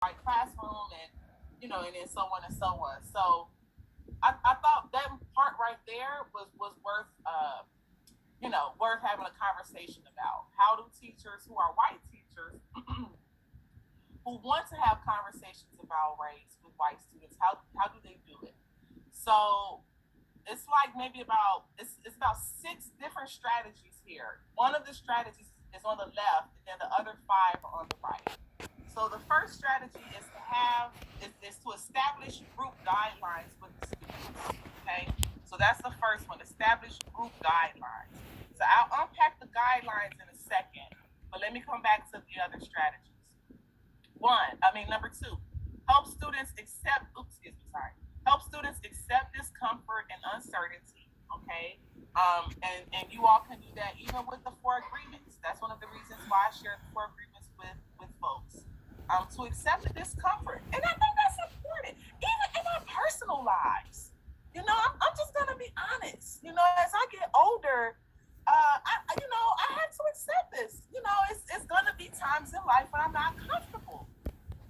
white classroom, and and then so on and so on. So I thought that part right there was worth worth having a conversation about. How do teachers who are white teachers who want to have conversations about race with white students, how do they do it? So it's like maybe it's about six different strategies here. One of the strategies is on the left, and then the other five are on the right. So the first strategy is to establish group guidelines with the students. Okay, so that's the first one. Establish group guidelines. So I'll unpack the guidelines in a second, but let me come back to the other strategies. Number two, help students accept. Oops, excuse me. Sorry. Help students accept discomfort and uncertainty. Okay, and you all can do that even with the four agreements. That's one of the reasons why I share the four agreements with folks. To accept the discomfort, and I think that's important, even in our personal lives. I'm just gonna be honest. As I get older, I have to accept this. It's gonna be times in life when I'm not comfortable.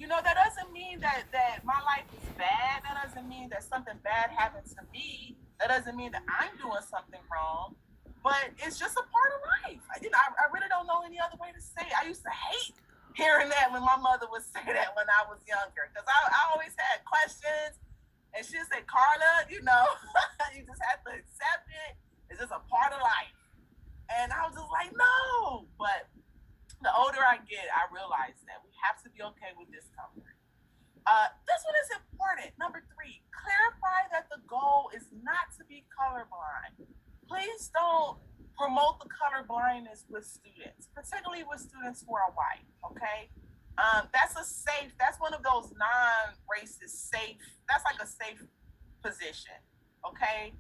That doesn't mean that my life is bad. That doesn't mean that something bad happened to me. That doesn't mean that I'm doing something wrong. But it's just a part of life. I really don't know any other way to say it. I used to hate hearing that when my mother would say that when I was younger, because I always had questions, and she'd say, Carla, you just have to accept it. It's just a part of life. And I was just like, no. But the older I get, I realize that we have to be okay with discomfort. This one is important. Number three, clarify that the goal is not to be colorblind. Please don't promote the color blindness with students, particularly with students who are white. Okay, that's one of those non-racist safe. That's like a safe position. Okay,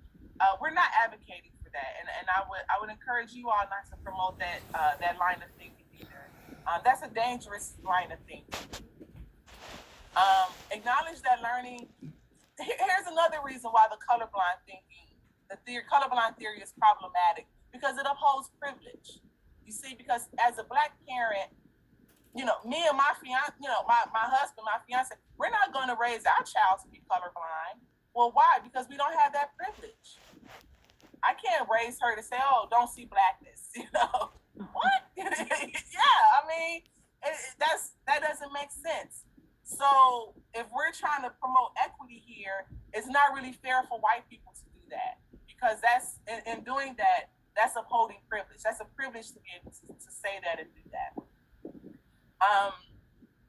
we're not advocating for that, and I would encourage you all not to promote that line of thinking either. That's a dangerous line of thinking. Acknowledge that learning. Here's another reason why the colorblind theory is problematic, because it upholds privilege. You see, because as a black parent, me and my fiance, my husband, my fiance, we're not going to raise our child to be colorblind. Well, why? Because we don't have that privilege. I can't raise her to say, "Oh, don't see blackness." What? Yeah, that doesn't make sense. So if we're trying to promote equity here, it's not really fair for white people to do that, because that's in doing that, that's upholding privilege. That's a privilege to be able to say that and do that.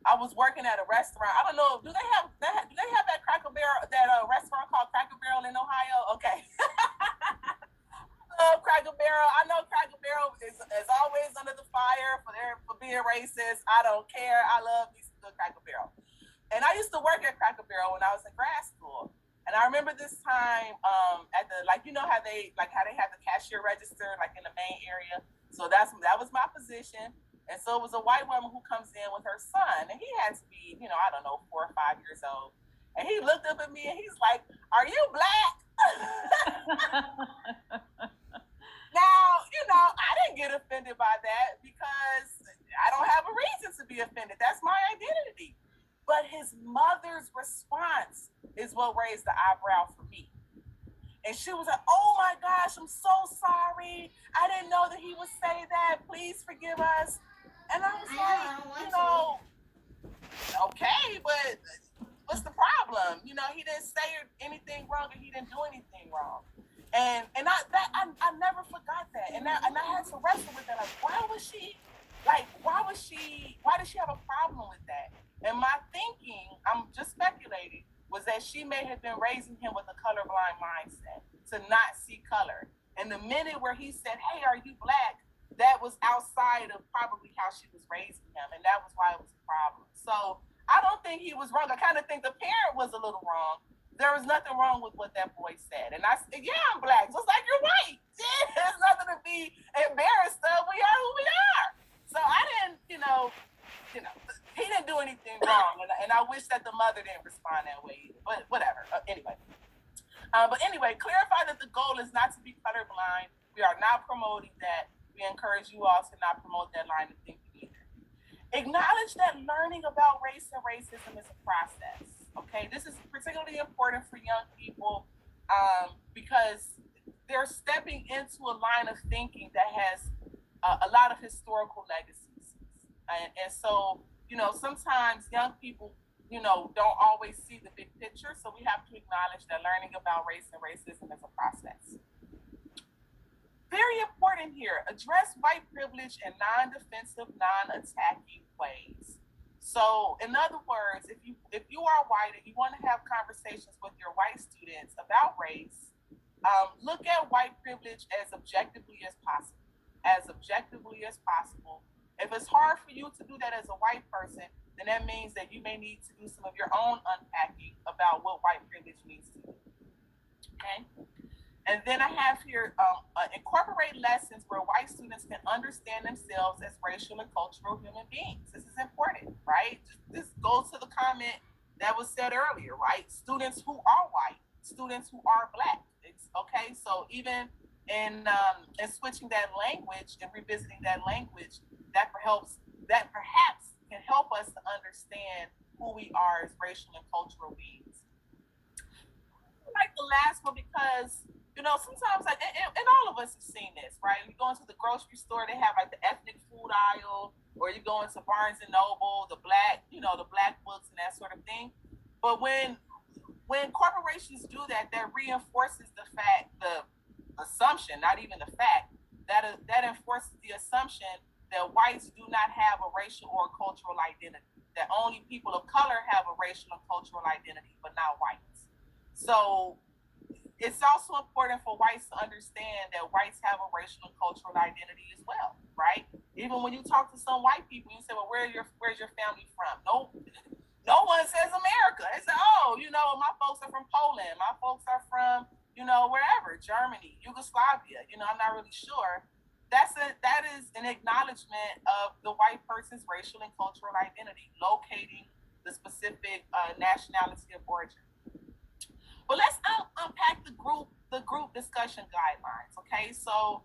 I was working at a restaurant. I don't know. Do they have that Cracker Barrel, that restaurant called Cracker Barrel in Ohio? Okay. Love Cracker Barrel. I know Cracker Barrel is always under the fire for being racist. I don't care. I love me some good Cracker Barrel. And I used to work at Cracker Barrel when I was in grad school. And I remember this time at the how they have the cashier register like in the main area. So that was my position. And so it was a white woman who comes in with her son, and he had to be, I don't know, 4 or 5 years old. And he looked up at me and he's like, "Are you black?" Now, I didn't get offended by that because I don't have a reason to be offended. That's my identity. But his mother's response is what raised the eyebrow for me. And she was like, "Oh my gosh, I'm so sorry. I didn't know that he would say that. Please forgive us." And I was okay, but what's the problem? He didn't say anything wrong, and he didn't do anything wrong. And I never forgot that. And I had to wrestle with that. Like, why does she have a problem with that? And my thinking, I'm just speculating, was that she may have been raising him with a colorblind mindset to not see color. And the minute where he said, "Hey, are you black?" that was outside of probably how she was raising him, and that was why it was a problem. So I don't think he was wrong. I kind of think the parent was a little wrong. There was nothing wrong with what that boy said, and I said, "Yeah, I'm black, just like you're white. Yeah, there's nothing to be embarrassed of. We are who we are." So I didn't, he didn't do anything wrong, and I wish that the mother didn't respond that way either. But whatever. Anyway, clarify that the goal is not to be colorblind. We are not promoting that. We encourage you all to not promote that line of thinking either. Acknowledge that learning about race and racism is a process. Okay, this is particularly important for young people because they're stepping into a line of thinking that has a lot of historical legacies, and so sometimes young people don't always see the big picture. So we have to acknowledge that learning about race and racism is a process. Very important here. Address white privilege in non-defensive, non-attacking ways. So, in other words, if you are white and you want to have conversations with your white students about race, look at white privilege as objectively as possible. As objectively as possible. If it's hard for you to do that as a white person, then that means that you may need to do some of your own unpacking about what white privilege means to you. Okay. And then I have here, incorporate lessons where white students can understand themselves as racial and cultural human beings. This is important, right? This goes to the comment that was said earlier, right? Students who are white, students who are black. Okay, so even in switching that language and revisiting that language, that perhaps can help us to understand who we are as racial and cultural beings. I like the last one because sometimes and all of us have seen this, right? You go into the grocery store, they have like the ethnic food aisle, or you go into Barnes and Noble, the black books and that sort of thing. But when corporations do that, that reinforces the assumption, not even the fact, that enforces the assumption that whites do not have a racial or cultural identity, that only people of color have a racial and cultural identity, but not whites. So it's also important for whites to understand that whites have a racial and cultural identity as well, right? Even when you talk to some white people, you say, well, where's your family from? No one says America. They say, oh, my folks are from Poland. My folks are from, wherever, Germany, Yugoslavia. I'm not really sure. That is an acknowledgement of the white person's racial and cultural identity, locating the specific nationality of origin. But let's unpack the group discussion guidelines. Okay, so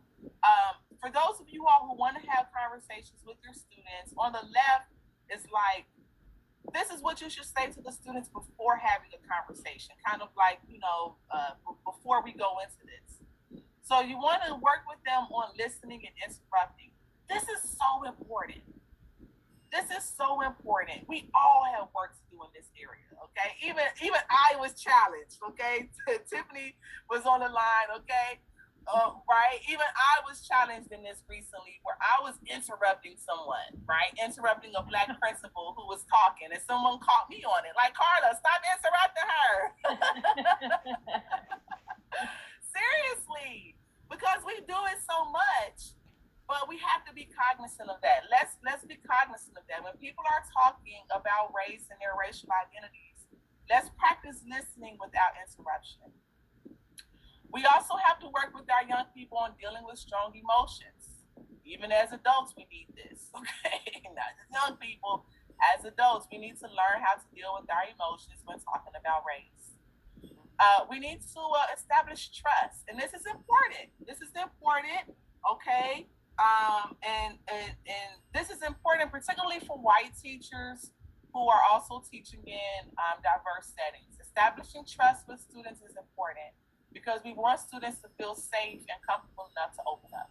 for those of you all who want to have conversations with your students, on the left is like, this is what you should say to the students before having a conversation, kind of like before we go into this. So you want to work with them on listening and interrupting. This is so important. This is so important. We all have work to do in this area, okay? Even I was challenged, okay? Tiffany was on the line, okay? Right? Even I was challenged in this recently where I was interrupting someone, right? Interrupting a black principal who was talking, and someone caught me on it. Like, Carla, stop interrupting her. Seriously, because we do it so much. But we have to be cognizant of that. Let's be cognizant of that. When people are talking about race and their racial identities, let's practice listening without interruption. We also have to work with our young people on dealing with strong emotions. Even as adults, we need this, okay? Not just young people. As adults, we need to learn how to deal with our emotions when talking about race. We need to establish trust, and this is important. Okay? And this is important, particularly for white teachers who are also teaching in diverse settings. Establishing trust with students is important because we want students to feel safe and comfortable enough to open up.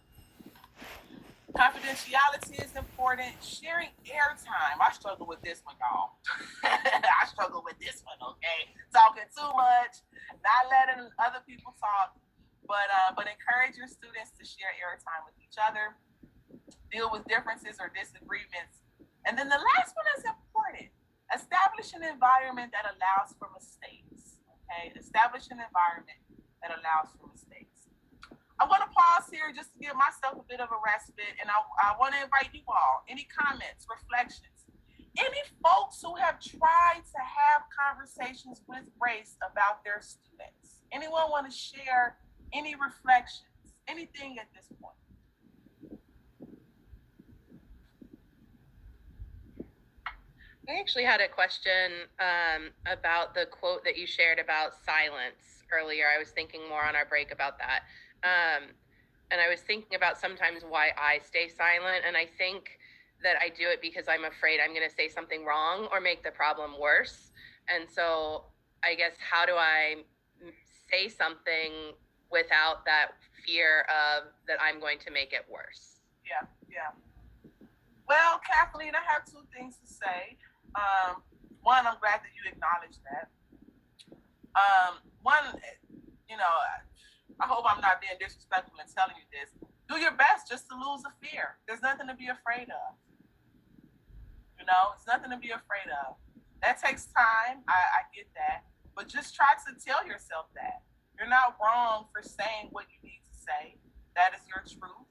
Confidentiality is important. Sharing airtime. I struggle with this one, y'all. I struggle with this one, okay? Talking too much, not letting other people talk. But encourage your students to share airtime with each other, deal with differences or disagreements. And then the last one is important. Establish an environment that allows for mistakes. Okay? Establish an environment that allows for mistakes. I want to pause here just to give myself a bit of a respite, and I want to invite you all. Any comments, reflections? Any folks who have tried to have conversations with race about their students? Anyone want to share any reflections, anything at this point? I actually had a question about the quote that you shared about silence earlier. I was thinking more on our break about that. And I was thinking about sometimes why I stay silent. And I think that I do it because I'm afraid I'm going to say something wrong or make the problem worse. And so I guess, how do I say something without that fear of that I'm going to make it worse? Yeah, yeah. Well, Kathleen, I have two things to say. One, I'm glad that you acknowledged that. One, you know, I hope I'm not being disrespectful in telling you this. Do your best just to lose a fear. There's nothing to be afraid of. You know, it's nothing to be afraid of. That takes time. I get that. But just try to tell yourself that. You're not wrong for saying what you need to say. That is your truth.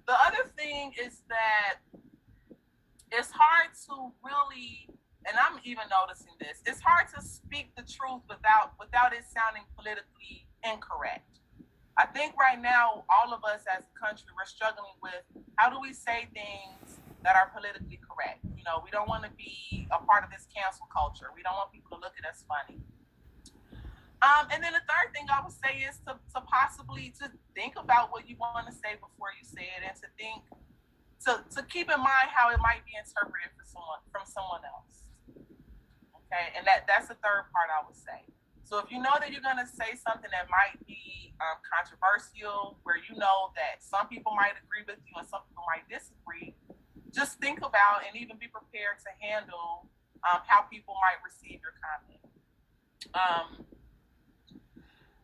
The other thing is that it's hard to really, and I'm even noticing this, it's hard to speak the truth without it sounding politically incorrect. I think right now, all of us as a country, we're struggling with how do we say things that are politically correct. You know, we don't want to be a part of this cancel culture. We don't want people to look at us funny. And then the third thing I would say is to possibly to think about what you want to say before you say it, and to think to keep in mind how it might be interpreted for someone else. Okay, and that's the third part I would say. So if you know that you're going to say something that might be controversial, where you know that some people might agree with you and some people might disagree, just think about and even be prepared to handle how people might receive your comment.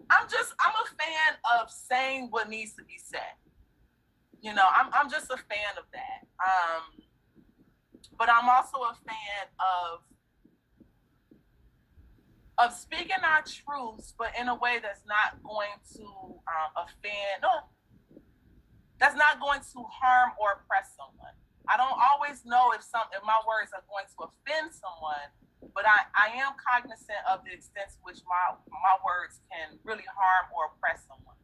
I'm a fan of saying what needs to be said. You know, I'm just a fan of that. But I'm also a fan of speaking our truths, but in a way that's not going to offend, that's not going to harm or oppress someone. I don't always know if my words are going to offend someone, but I am cognizant of the extent to which my words can really harm or oppress someone.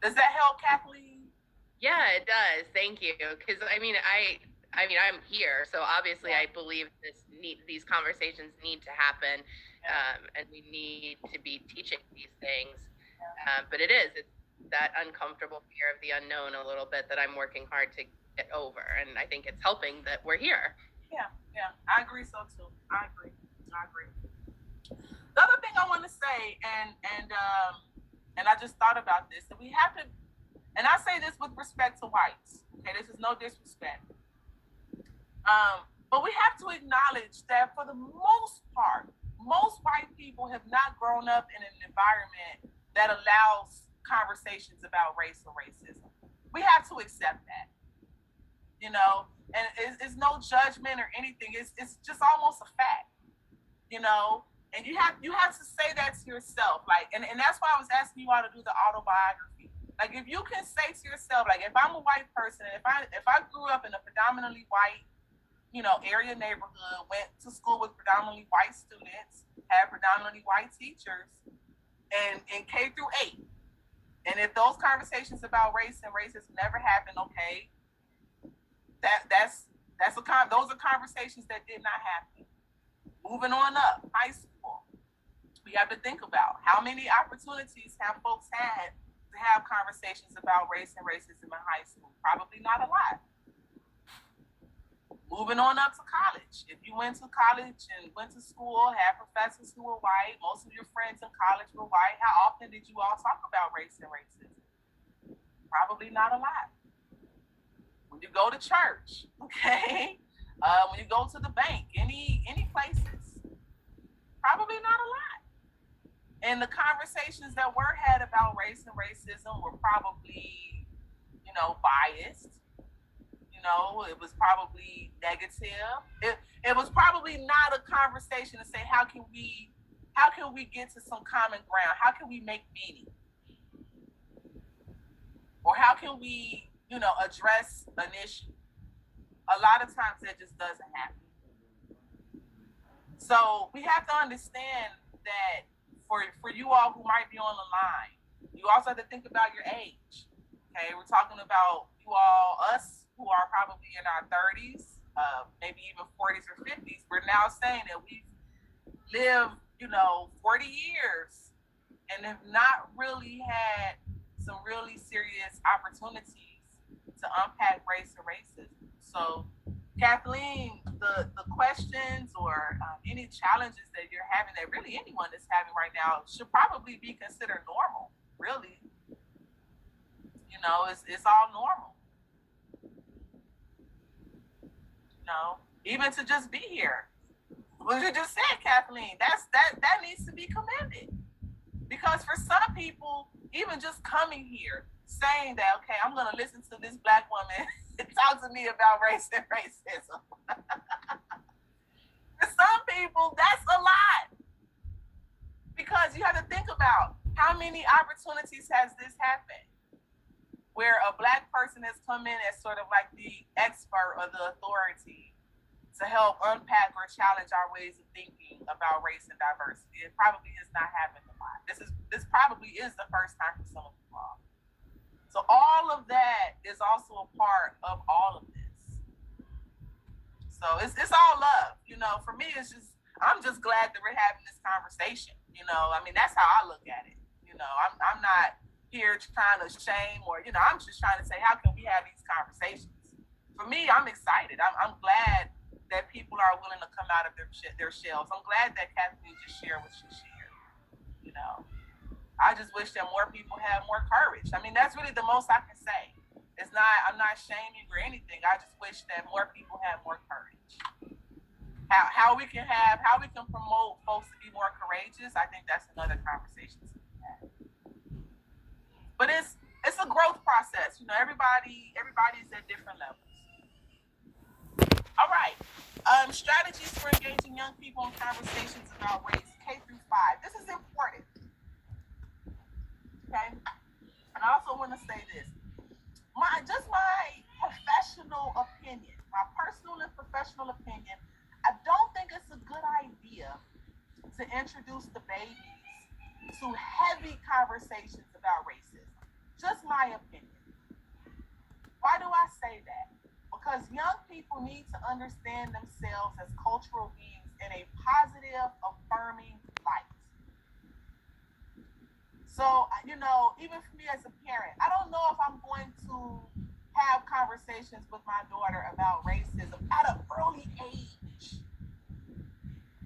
Does that help, Kathleen? Yeah, it does. Thank you. Because I'm here, so obviously I believe these conversations need to happen, and we need to be teaching these things. But it's that uncomfortable fear of the unknown a little bit that I'm working hard to get over, and I think it's helping that we're here. Yeah, I agree so too. I agree. The other thing I want to say, and I just thought about this, that we have to, and I say this with respect to whites. Okay, this is no disrespect. But we have to acknowledge that for the most part, most white people have not grown up in an environment that allows conversations about race or racism. We have to accept that, you know, and it's no judgment or anything. It's just almost a fact, you know, and you have to say that to yourself. Like, and that's why I was asking you all to do the autobiography. Like, if you can say to yourself, like, if I'm a white person, and if I grew up in a predominantly white, you know, area neighborhood, went to school with predominantly white students, had predominantly white teachers, and in K through 8. And if those conversations about race and racism never happened, okay, those are conversations that did not happen. Moving on up, high school, we have to think about how many opportunities have folks had to have conversations about race and racism in high school. Probably not a lot. Moving on up to college. If you went to college and went to school, had professors who were white, most of your friends in college were white, how often did you all talk about race and racism? Probably not a lot. When you go to church, okay, when you go to the bank, any places, probably not a lot. And the conversations that were had about race and racism were probably, you know, biased. You know, it was probably negative. It was probably not a conversation to say how can we get to some common ground? How can we make meaning? Or how can we, you know, address an issue? A lot of times that just doesn't happen. So we have to understand that for you all who might be on the line, you also have to think about your age. Okay, we're talking about you all, us who are probably in our 30s, maybe even 40s or 50s. We're now saying that we've lived, you know, 40 years and have not really had some really serious opportunities to unpack race and racism. So, Kathleen, the questions or any challenges that you're having, that really anyone is having right now, should probably be considered normal. Really, it's all normal. Even to just be here. What you just said, Kathleen, that needs to be commended. Because for some people, even just coming here, saying that, okay, I'm going to listen to this Black woman talk to me about race and racism. For some people, that's a lot. Because you have to think about how many opportunities has this happened where a Black person has come in as sort of like the expert or the authority to help unpack or challenge our ways of thinking about race and diversity. It probably has not happened a lot. This probably is the first time for some of you all. So all of that is also a part of all of this. So it's all love. For me, I'm just glad that we're having this conversation. That's how I look at it. I'm not here trying to shame or, I'm just trying to say, how can we have these conversations? For me, I'm excited. I'm glad that people are willing to come out of their shells. I'm glad that Kathleen just shared what she shared. I just wish that more people had more courage. That's really the most I can say. I'm not shaming or anything. I just wish that more people had more courage. How we can promote folks to be more courageous, I think that's another conversation to be had. But it's a growth process. Everybody's at different levels. All right. Strategies for engaging young people in conversations about race, K through 5. This is important. Okay? And I also want to say this. My professional opinion, my personal and professional opinion, I don't think it's a good idea to introduce the babies to heavy conversations about racism. Just my opinion. Why do I say that? Because young people need to understand themselves as cultural beings in a positive, affirming light. So, even for me as a parent, I don't know if I'm going to have conversations with my daughter about racism at an early age.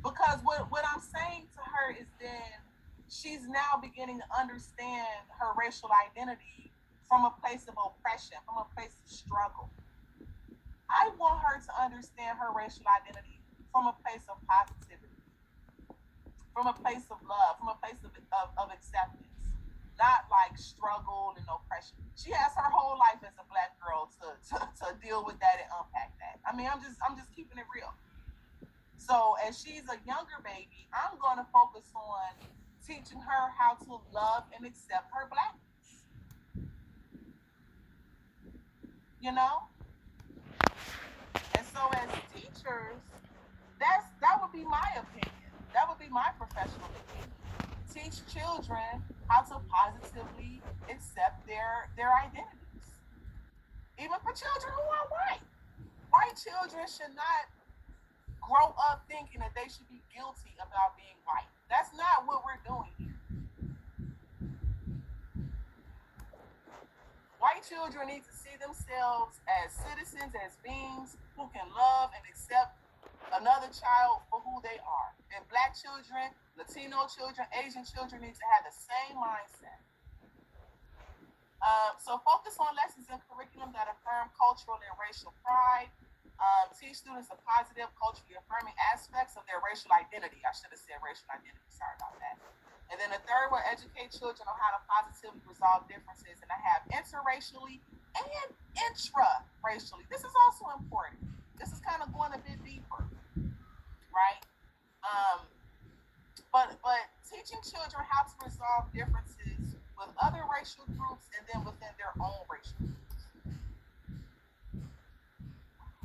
Because what I'm saying to her is then she's now beginning to understand her racial identity from a place of oppression, from a place of struggle. I want her to understand her racial identity from a place of positivity, from a place of love, from a place of acceptance, not like struggle and oppression. She has her whole life as a Black girl to deal with that and unpack that. I'm just keeping it real. So as she's a younger baby, I'm going to focus on teaching her how to love and accept her Blackness. And so as teachers, that would be my opinion. That would be my professional opinion. Teach children how to positively accept their identities. Even for children who are white. White children should not grow up thinking that they should be guilty about being white. That's not what we're doing here. White children need to see themselves as citizens, as beings who can love and accept another child for who they are. And Black children, Latino children, Asian children need to have the same mindset. So focus on lessons in curriculum that affirm cultural and racial pride. Teach students the positive, culturally affirming aspects of their racial identity. I should have said racial identity. Sorry about that. And then the third will educate children on how to positively resolve differences. And I have interracially and intra-racially. This is also important. This is kind of going a bit deeper, right? But teaching children how to resolve differences with other racial groups and then within their own racial groups.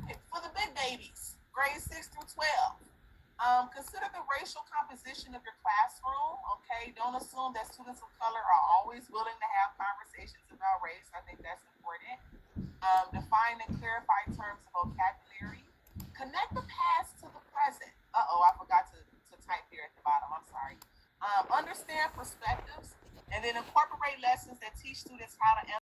Okay, for the big babies, grades 6 through 12. Consider the racial composition of your classroom, okay? Don't assume that students of color are always willing to have conversations about race. I think that's important. Define and clarify terms of vocabulary. Connect the past to the present. I forgot to type here at the bottom. I'm sorry. Understand perspectives, and then incorporate lessons that teach students how to